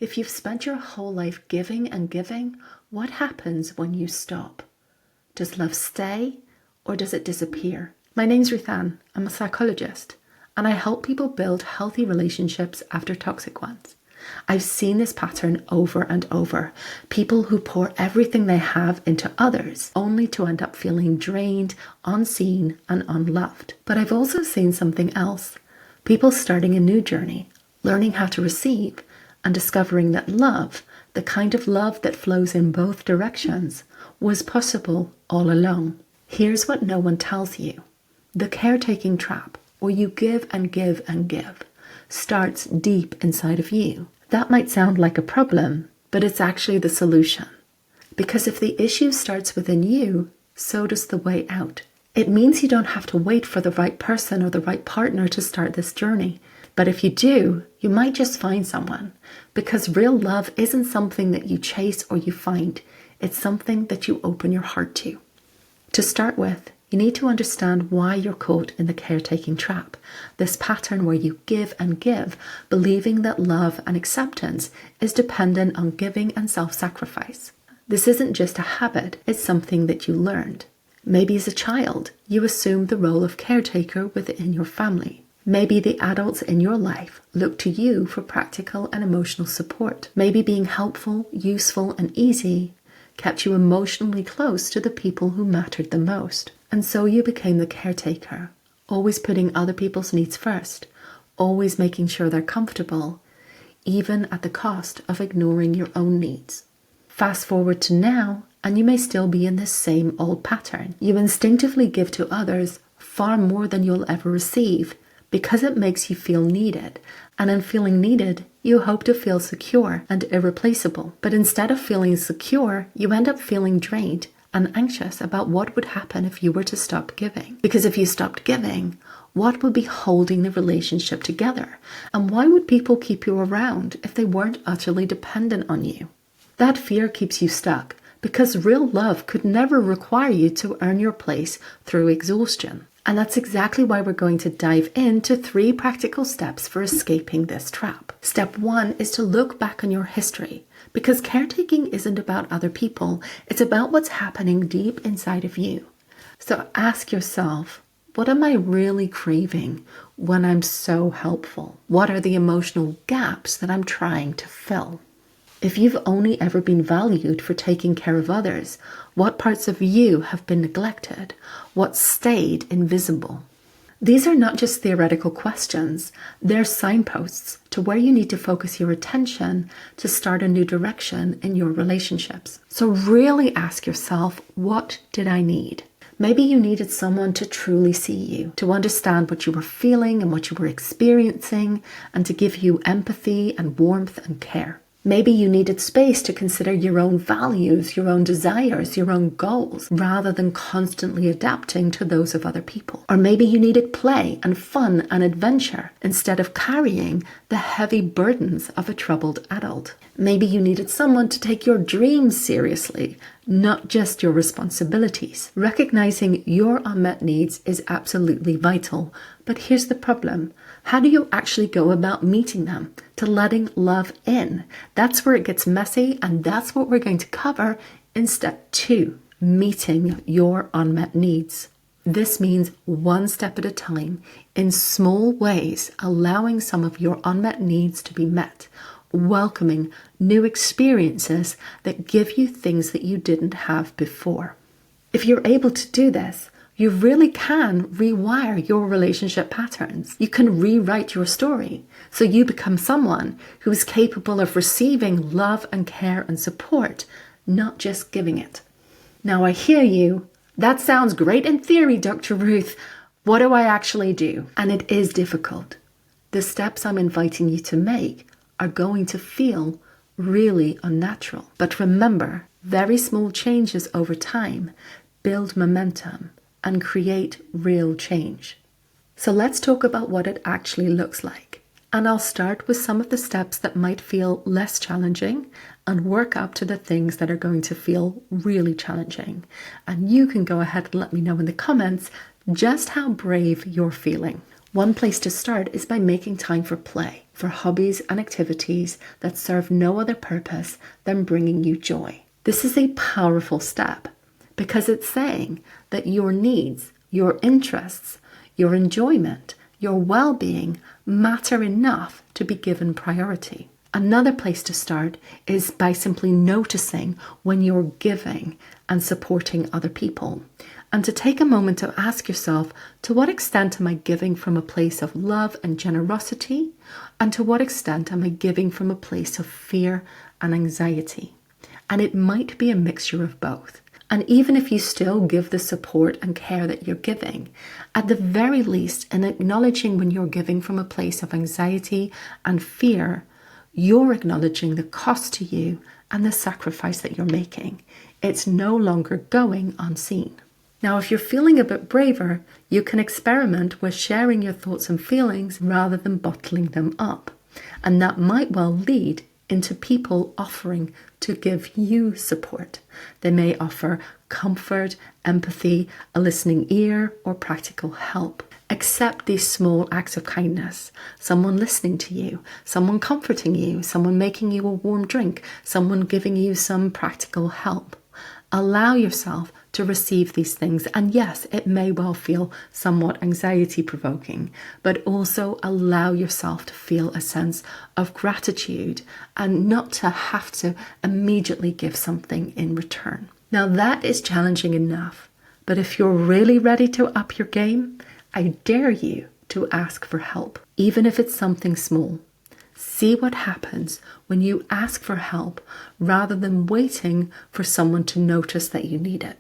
If you've spent your whole life giving and giving, what happens when you stop? Does love stay or does it disappear? My name's Ruth Ann. I'm a psychologist and I help people build healthy relationships after toxic ones. I've seen this pattern over and over. People who pour everything they have into others only to end up feeling drained, unseen, and unloved. But I've also seen something else. People starting a new journey, learning how to receive, and discovering that love, the kind of love that flows in both directions, was possible all along. Here's what no one tells you. The caretaking trap, where you give and give and give, starts deep inside of you. That might sound like a problem, but it's actually the solution. Because if the issue starts within you, so does the way out. It means you don't have to wait for the right person or the right partner to start this journey. But if you do, you might just find someone, because real love isn't something that you chase or you find. It's something that you open your heart to. To start with, you need to understand why you're caught in the caretaking trap, this pattern where you give and give, believing that love and acceptance is dependent on giving and self-sacrifice. This isn't just a habit, it's something that you learned. Maybe as a child, you assumed the role of caretaker within your family. Maybe the adults in your life look to you for practical and emotional support. Maybe being helpful, useful, and easy kept you emotionally close to the people who mattered the most. And so you became the caretaker, always putting other people's needs first, always making sure they're comfortable, even at the cost of ignoring your own needs. Fast forward to now, and you may still be in this same old pattern. You instinctively give to others far more than you'll ever receive, because it makes you feel needed, and in feeling needed, you hope to feel secure and irreplaceable. But instead of feeling secure, you end up feeling drained and anxious about what would happen if you were to stop giving. Because if you stopped giving, what would be holding the relationship together? And why would people keep you around if they weren't utterly dependent on you? That fear keeps you stuck, because real love could never require you to earn your place through exhaustion. And that's exactly why we're going to dive into 3 practical steps for escaping this trap. Step 1 is to look back on your history, because caretaking isn't about other people, it's about what's happening deep inside of you. So ask yourself, what am I really craving when I'm so helpful? What are the emotional gaps that I'm trying to fill? If you've only ever been valued for taking care of others, what parts of you have been neglected? What stayed invisible? These are not just theoretical questions, they're signposts to where you need to focus your attention to start a new direction in your relationships. So really ask yourself, what did I need? Maybe you needed someone to truly see you, to understand what you were feeling and what you were experiencing, and to give you empathy and warmth and care. Maybe you needed space to consider your own values, your own desires, your own goals, rather than constantly adapting to those of other people. Or maybe you needed play and fun and adventure instead of carrying the heavy burdens of a troubled adult. Maybe you needed someone to take your dreams seriously, not just your responsibilities. Recognizing your unmet needs is absolutely vital, but here's the problem. How do you actually go about meeting them, to letting love in? That's where it gets messy, and that's what we're going to cover in step 2, meeting your unmet needs. This means one step at a time, in small ways, allowing some of your unmet needs to be met, welcoming new experiences that give you things that you didn't have before. If you're able to do this, you really can rewire your relationship patterns. You can rewrite your story so you become someone who is capable of receiving love and care and support, not just giving it. Now I hear you. That sounds great in theory, Dr. Ruth. What do I actually do? And it is difficult. The steps I'm inviting you to make are going to feel really unnatural. But remember, very small changes over time build momentum and create real change. So let's talk about what it actually looks like. And I'll start with some of the steps that might feel less challenging and work up to the things that are going to feel really challenging. And you can go ahead and let me know in the comments just how brave you're feeling. One place to start is by making time for play. for hobbies and activities that serve no other purpose than bringing you joy. This is a powerful step because it's saying that your needs, your interests, your enjoyment, your well-being matter enough to be given priority. Another place to start is by simply noticing when you're giving and supporting other people, and to take a moment to ask yourself, to what extent am I giving from a place of love and generosity, and to what extent am I giving from a place of fear and anxiety? And it might be a mixture of both. And even if you still give the support and care that you're giving, at the very least, in acknowledging when you're giving from a place of anxiety and fear, you're acknowledging the cost to you and the sacrifice that you're making. It's no longer going unseen. Now, if you're feeling a bit braver, you can experiment with sharing your thoughts and feelings rather than bottling them up. And that might well lead into people offering to give you support. They may offer comfort, empathy, a listening ear, or practical help. Accept these small acts of kindness. Someone listening to you, someone comforting you, someone making you a warm drink, someone giving you some practical help. Allow yourself to receive these things. And yes, it may well feel somewhat anxiety provoking, but also allow yourself to feel a sense of gratitude and not to have to immediately give something in return. Now that is challenging enough, but if you're really ready to up your game, I dare you to ask for help, even if it's something small. See what happens when you ask for help rather than waiting for someone to notice that you need it.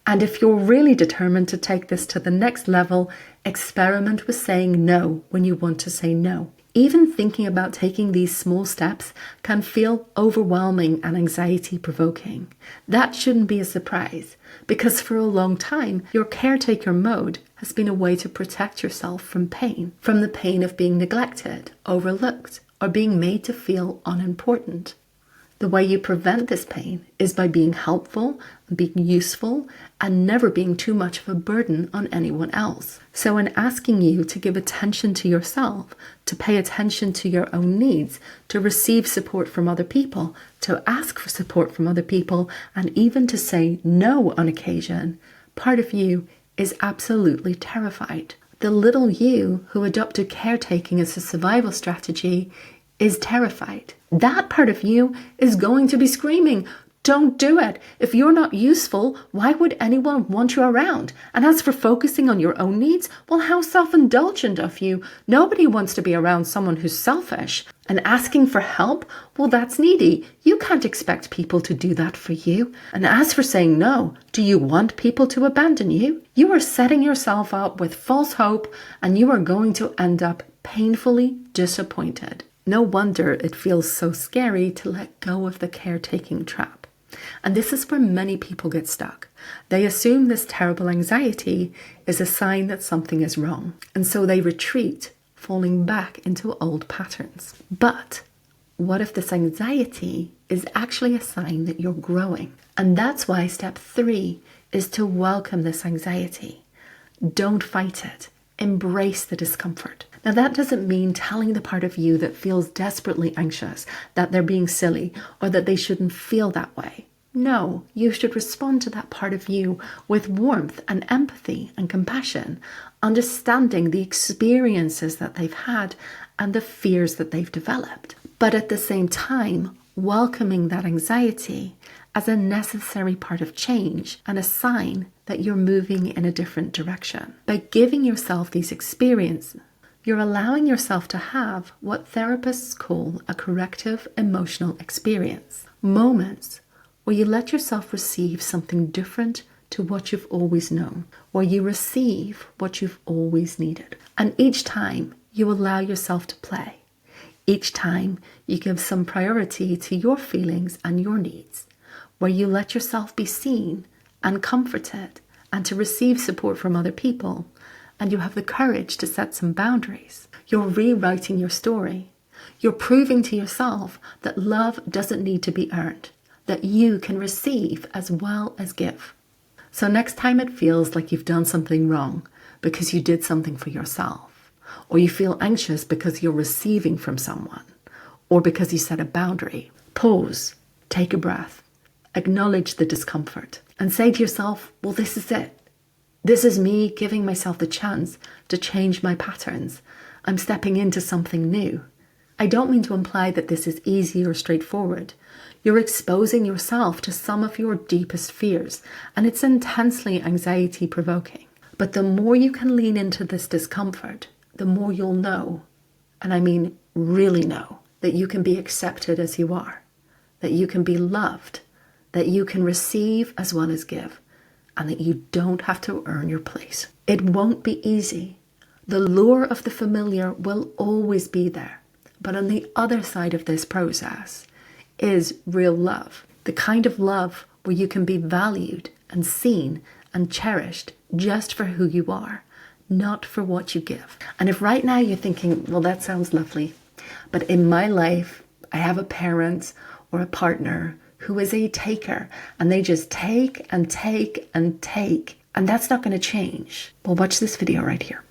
And if you're really determined to take this to the next level, experiment with saying no when you want to say no. Even thinking about taking these small steps can feel overwhelming and anxiety-provoking. That shouldn't be a surprise, because for a long time, your caretaker mode has been a way to protect yourself from pain, from the pain of being neglected, overlooked, or being made to feel unimportant. The way you prevent this pain is by being helpful, being useful, and never being too much of a burden on anyone else. So in asking you to give attention to yourself, to pay attention to your own needs, to receive support from other people, to ask for support from other people, and even to say no on occasion, part of you is absolutely terrified. The little you who adopted caretaking as a survival strategy is terrified. That part of you is going to be screaming, don't do it. If you're not useful, why would anyone want you around? And as for focusing on your own needs, well, how self-indulgent of you. Nobody wants to be around someone who's selfish. And asking for help, well, that's needy. You can't expect people to do that for you. And as for saying no, do you want people to abandon you? You are setting yourself up with false hope, and you are going to end up painfully disappointed. No wonder it feels so scary to let go of the caretaking trap. And this is where many people get stuck. They assume this terrible anxiety is a sign that something is wrong, and so they retreat, falling back into old patterns. But what if this anxiety is actually a sign that you're growing? And that's why step 3 is to welcome this anxiety. Don't fight it. Embrace the discomfort. Now that doesn't mean telling the part of you that feels desperately anxious that they're being silly or that they shouldn't feel that way. No, you should respond to that part of you with warmth and empathy and compassion, understanding the experiences that they've had and the fears that they've developed. But at the same time, welcoming that anxiety as a necessary part of change and a sign that you're moving in a different direction. By giving yourself these experiences, you're allowing yourself to have what therapists call a corrective emotional experience. Moments where you let yourself receive something different to what you've always known, where you receive what you've always needed. And each time you allow yourself to play. Each time you give some priority to your feelings and your needs, where you let yourself be seen and comforted and to receive support from other people, and you have the courage to set some boundaries. You're rewriting your story. You're proving to yourself that love doesn't need to be earned, that you can receive as well as give. So next time it feels like you've done something wrong because you did something for yourself, or you feel anxious because you're receiving from someone, or because you set a boundary, pause, take a breath, acknowledge the discomfort, and say to yourself, well, this is it. This is me giving myself the chance to change my patterns. I'm stepping into something new. I don't mean to imply that this is easy or straightforward. You're exposing yourself to some of your deepest fears, and it's intensely anxiety-provoking. But the more you can lean into this discomfort, the more you'll know, and I mean really know, that you can be accepted as you are, that you can be loved, that you can receive as well as give, and that you don't have to earn your place. It won't be easy. The lure of the familiar will always be there. But on the other side of this process is real love. The kind of love where you can be valued and seen and cherished just for who you are, not for what you give. And if right now you're thinking, well, that sounds lovely, but in my life, I have a parent or a partner who is a taker, and they just take and take and take, and that's not going to change. Well, watch this video right here.